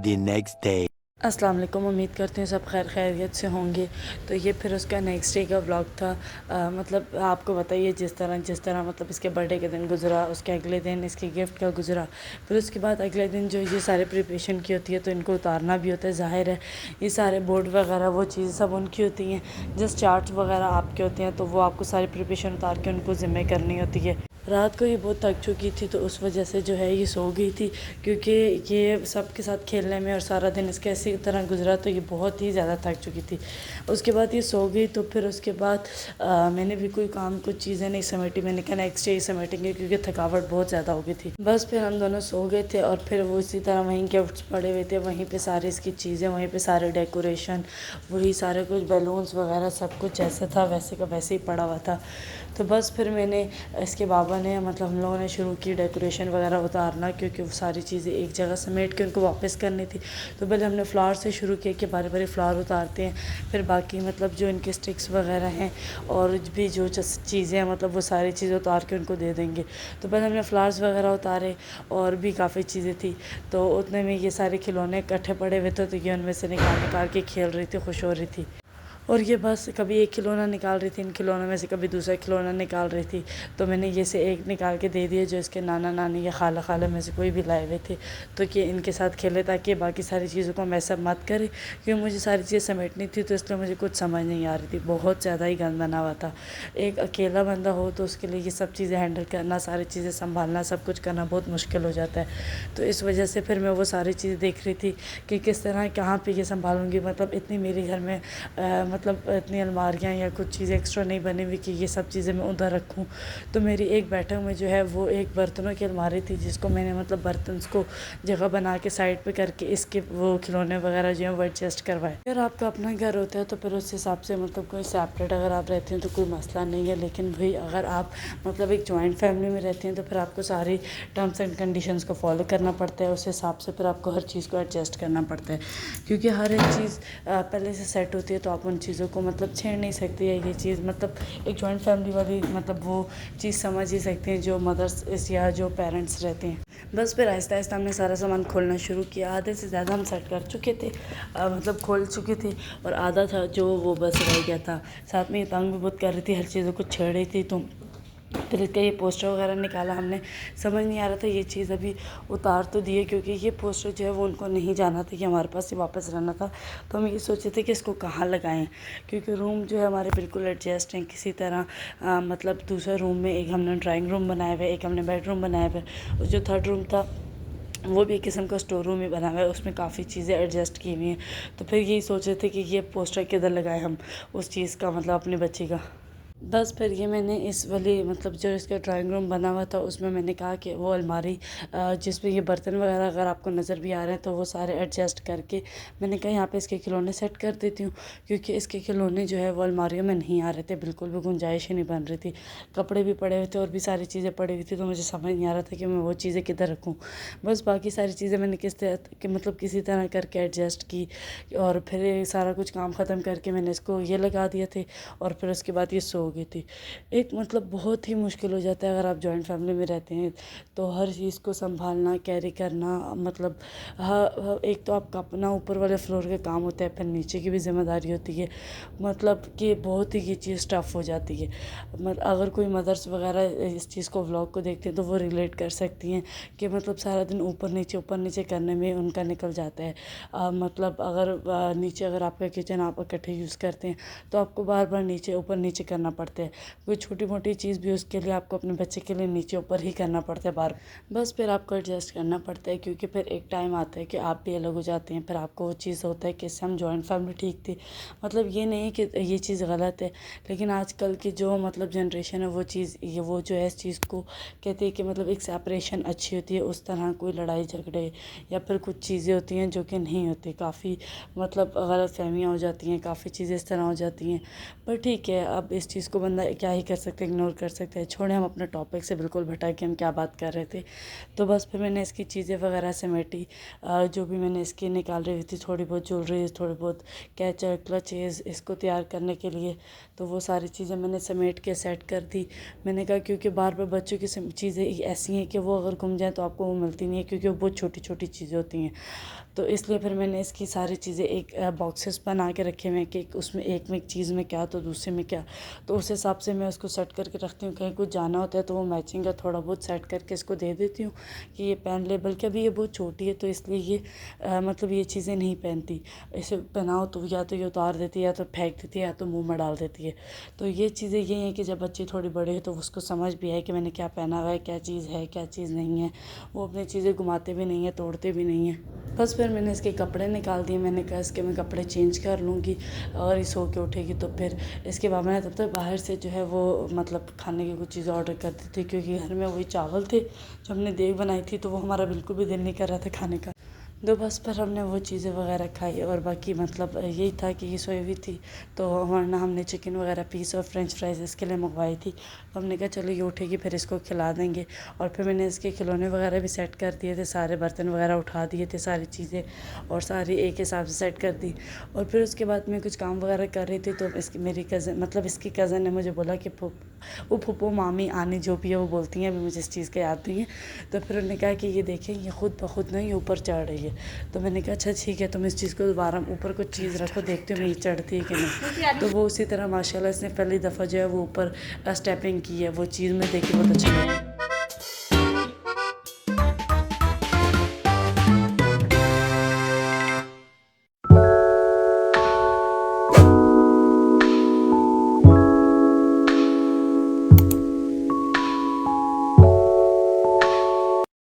the next day. अस्सलाम वालेकुम। उम्मीद करती हूँ सब खैर खैरियत से होंगे। तो ये फिर उसका नेक्स्ट डे का व्लॉग था। मतलब आपको बताइए जिस तरह मतलब इसके बर्थडे के दिन गुजरा, उसके अगले दिन इसके गिफ्ट का गुजरा। फिर उसके बाद अगले दिन जो ये सारे प्रिपरेशन की होती है तो इनको उतारना भी होता है, ज़ाहिर है ये सारे बोर्ड वगैरह वो चीज़ सब उनकी होती हैं। जस्ट चार्ट्स वगैरह आपके होते हैं तो वो आपको सारी प्रिपरेशन उतार के उनको ज़िम्मे करनी होती है। रात को ये बहुत थक चुकी थी तो उस वजह से जो है ये सो गई थी, क्योंकि ये सब के साथ खेलने में और सारा दिन इसके ऐसी तरह गुजरा तो ये बहुत ही ज़्यादा थक चुकी थी। उसके बाद ये सो गई तो फिर उसके बाद मैंने भी कोई काम कुछ चीज़ें नहीं समेटी। मैंने कहा नेक्स्ट डे समेटेंगे क्योंकि थकावट बहुत ज़्यादा हो गई थी। बस फिर हम दोनों सो गए थे और फिर वो इसी तरह वहीं गिफ्ट्स पड़े हुए थे, वहीं पर सारी इसकी चीज़ें, वहीं पर सारे डेकोरेशन, वही सारे कुछ बैलून्स वगैरह सब कुछ जैसे था वैसे का वैसे ही पड़ा हुआ था। तो बस फिर मैंने इसके बाबा ने मतलब हम लोगों ने शुरू की डेकोरेशन वगैरह उतारना, क्योंकि वो सारी चीज़ें एक जगह समेट के उनको वापस करनी थी। तो पहले हमने फ्लावर से शुरू किया कि बारी बारी फ्लावर उतारते हैं, फिर बाकी मतलब जो इनके स्टिक्स वगैरह हैं और भी जो चीज़ें हैं मतलब वो सारी चीज़ें उतार के उनको दे देंगे। तो पहले हमने फ्लावर्स वगैरह उतारे और भी काफ़ी चीज़ें थी। तो उतने में ये सारे खिलौने इकट्ठे पड़े हुए थे तो ये उनमें से निकाल निकाल के खेल रही थी, खुश हो रही थी। और ये बस कभी एक खिलौना निकाल रही थी इन खिलौनों में से, कभी दूसरा खिलौना निकाल रही थी। तो मैंने ये से एक निकाल के दे दिया जो इसके नाना नानी या खाला खाला में से कोई भी लाए हुए थे, तो कि इनके साथ खेले ताकि बाकी सारी चीज़ों को मैसअप मत करे, क्योंकि मुझे सारी चीज़ें समेटनी थी तो इसलिए मुझे कुछ समझ नहीं आ रही थी। बहुत ज़्यादा ही गंद बना हुआ था। एक अकेला बंदा हो तो उसके लिए ये सब चीज़ें हैंडल करना, सारी चीज़ें संभालना, सब कुछ करना बहुत मुश्किल हो जाता है। तो इस वजह से फिर मैं वो सारी चीज़ें देख रही थी कि किस तरह कहाँ पर ये संभालूँगी। मतलब इतनी मेरे घर में मतलब इतनी अलमारियाँ या कुछ चीज़ें एक्स्ट्रा नहीं बनी हुई कि ये सब चीज़ें मैं उधर रखूँ। तो मेरी एक बैठक में जो है वो एक बर्तनों की अलमारी थी, जिसको मैंने मतलब बर्तन को जगह बना के साइड पे करके इसके वो खिलौने वगैरह जो हैं वो एडजस्ट करवाए। अगर आपका अपना घर होता है तो फिर उस हिसाब से मतलब कोई सेपरेट अगर आप रहते हैं तो कोई मसला नहीं है, लेकिन भाई अगर आप मतलब एक जॉइंट फैमिली में रहते हैं तो फिर आपको सारी टर्म्स एंड कंडीशंस को फॉलो करना पड़ता है। उस हिसाब से फिर आपको हर चीज़ को एडजस्ट करना पड़ता है, क्योंकि हर एक चीज़ पहले से सेट होती है तो आप उन चीज़ों को मतलब छेड़ नहीं सकती है। ये चीज़ मतलब एक जॉइंट फैमिली वाली मतलब वो चीज़ समझ ही सकते हैं जो मदर्स या जो पेरेंट्स रहते हैं। बस फिर आहिस्ता आहिस्ता हमने सारा सामान खोलना शुरू किया। आधे से ज़्यादा हम सेट कर चुके थे, मतलब खोल चुके थे, और आधा था जो वो बस रह गया था। साथ में ये तंग भी बहुत कर रही थी, हर चीज़ों को छेड़ रही थी। तो फिर इसका ये पोस्टर वगैरह निकाला हमने। समझ नहीं आ रहा था ये चीज़ अभी उतार तो दिए, क्योंकि ये पोस्टर जो है वो उनको नहीं जाना था कि हमारे पास ही वापस रहना था। तो हम ये सोचे थे कि इसको कहाँ लगाएं, क्योंकि रूम जो है हमारे बिल्कुल एडजस्ट हैं किसी तरह। मतलब दूसरे रूम में एक हमने ड्राइंग रूम बनाया हुआ है, एक हमने बेडरूम बनाया हुआ है, और जो थर्ड रूम था वो भी एक किस्म का स्टोर रूम ही बना हुआ है, उसमें काफ़ी चीज़ें एडजस्ट की हुई हैं। तो फिर यही सोच रहे थे कि ये पोस्टर किधर लगाएं हम उस चीज़ का, मतलब अपने बच्चे का। बस फिर ये मैंने इस वाली मतलब जो इसका ड्राइंग रूम बना हुआ था उसमें मैंने कहा कि वो अलमारी जिसमें ये बर्तन वगैरह अगर आपको नज़र भी आ रहे हैं तो वो सारे एडजस्ट करके मैंने कहा यहाँ पे इसके खिलौने सेट कर देती हूँ, क्योंकि इसके खिलौने जो है वो अलमारियों में नहीं आ रहे थे, बिल्कुल भी गुंजाइश ही नहीं बन रही थी। कपड़े भी पड़े हुए थे और भी सारी चीज़ें पड़ी हुई थी, तो मुझे समझ नहीं आ रहा था कि मैं वो चीज़ें किधर रखूँ। बस बाकी सारी चीज़ें मैंने किस तरह कि मतलब किसी तरह करके एडजस्ट की, और फिर ये सारा कुछ काम ख़त्म करके मैंने इसको ये लगा दिए थे, और फिर उसके बाद ये सो गई थी। एक मतलब बहुत ही मुश्किल हो जाता है अगर आप जॉइंट फैमिली में रहते हैं तो हर चीज़ को संभालना, कैरी करना। मतलब एक तो आपका अपना ऊपर वाले फ्लोर का काम होता है, फिर नीचे की भी जिम्मेदारी होती है। मतलब कि बहुत ही ये चीज़ टफ़ हो जाती है। अगर कोई मदर्स वगैरह इस चीज़ को व्लॉग को देखते हैं तो वो रिलेट कर सकती हैं कि मतलब सारा दिन ऊपर नीचे करने में उनका निकल जाता है। मतलब अगर नीचे अगर आपका किचन आप इकट्ठे यूज़ करते हैं तो आपको बार बार नीचे ऊपर नीचे करना पड़ता है। कोई छोटी मोटी चीज़ भी उसके लिए आपको अपने बच्चे के लिए नीचे ऊपर ही करना पड़ता है बार। बस फिर आपको एडजस्ट करना पड़ता है, क्योंकि फिर एक टाइम आता है कि आप भी अलग हो जाते हैं। फिर आपको वो चीज़ होता है कि इससे हम जॉइंट फैमिली ठीक थी। मतलब ये नहीं कि ये चीज़ गलत है, लेकिन आजकल की जो मतलब जनरेशन है वो जो है इस चीज़ को कहती है कि मतलब एक सेपरेशन अच्छी होती है, उस तरह कोई लड़ाई झगड़े या फिर कुछ चीज़ें होती हैं जो कि नहीं होती। काफ़ी मतलब गलत फहमियाँ हो जाती हैं, काफ़ी चीज़ें इस तरह हो जाती हैं। पर ठीक है, अब इस चीज़ चीज़ को बंदा क्या ही कर सकता है, इग्नोर कर सकता है। छोड़े, हम अपने टॉपिक से बिल्कुल भटक के हम क्या बात कर रहे थे। तो बस फिर मैंने इसकी चीज़ें वगैरह समेटी, जो भी मैंने इसकी निकाल रही थी, थोड़ी बहुत ज्वेलरी, थोड़ी बहुत कैचर, क्लचेज़ इसको तैयार करने के लिए, तो वो सारी चीज़ें मैंने समेट के सेट कर दी। मैंने कहा क्योंकि बार बार बच्चों की चीज़ें ऐसी हैं कि वो अगर गुम जाए तो आपको वो मिलती नहीं है, क्योंकि वो बहुत छोटी छोटी चीज़ें होती हैं। तो इसलिए फिर मैंने इसकी सारी चीज़ें एक बॉक्सेस बना के रखे हुए हैं कि उसमें एक में एक चीज़ में क्या तो दूसरे में क्या, तो उस हिसाब से मैं उसको सेट करके रखती हूँ। कहीं कुछ जाना होता है तो वो मैचिंग का थोड़ा बहुत सेट करके इसको दे देती हूँ कि ये पहन ले। बल्कि अभी ये बहुत छोटी है तो इसलिए ये मतलब ये चीज़ें नहीं पहनती। इसे पहनाओ तो या तो ये उतार देती है, या तो फेंक देती है, या तो मुँह में डाल देती है। तो ये चीज़ें ये हैं कि जब बच्चे थोड़ी बड़े हैं तो उसको समझ भी आए कि मैंने क्या पहना हुआ है, क्या चीज़ है, क्या चीज़ नहीं है। वो अपनी चीज़ें घुमाते भी नहीं हैं, तोड़ते भी नहीं हैं। बस फिर मैंने इसके कपड़े निकाल दिए। मैंने कहा इसके मैं कपड़े चेंज कर लूँगी और ये सो के उठेगी तो फिर इसके बाद मैंने तब तक बाहर से जो है वो मतलब खाने की कुछ चीज़ ऑर्डर कर दी थी, क्योंकि घर में वही चावल थे जो हमने देग बनाई थी, तो वो हमारा बिल्कुल भी दिल नहीं कर रहा था खाने का। तो बस पर हमने वो चीज़ें वगैरह खाई, और बाकी मतलब यही था कि ये सोई हुई थी, तो वरना हमने चिकन वगैरह पीस और फ्रेंच फ्राइज़ इसके लिए मंगवाई थी। तो हमने कहा चलो ये उठेगी फिर इसको खिला देंगे। और फिर मैंने इसके खिलौने वगैरह भी सेट कर दिए थे, सारे बर्तन वगैरह उठा दिए थे, सारी चीज़ें और सारी एक हिसाब से सेट कर दी। और फिर उसके बाद मैं कुछ काम वगैरह कर रही थी, तो इसकी मेरी कज़न मतलब इसकी कज़न ने मुझे बोला कि वो फूफो मामी आनी जो भी है वो बोलती हैं, अभी मुझे इस चीज़ का याद नहीं है। तो फिर उन्होंने कहा कि ये देखें ये खुद ब खुद नहीं ऊपर चढ़ रही है। तो मैंने कहा अच्छा ठीक है, तुम इस चीज़ को दोबारा ऊपर कुछ चीज़ रखो, देखते हो मेरी चढ़ती है कि नहीं। तो वो उसी तरह माशाल्लाह इसने पहली दफ़ा जो है वो ऊपर स्टेपिंग की है, वो चीज़ में देखी बहुत अच्छा लगा।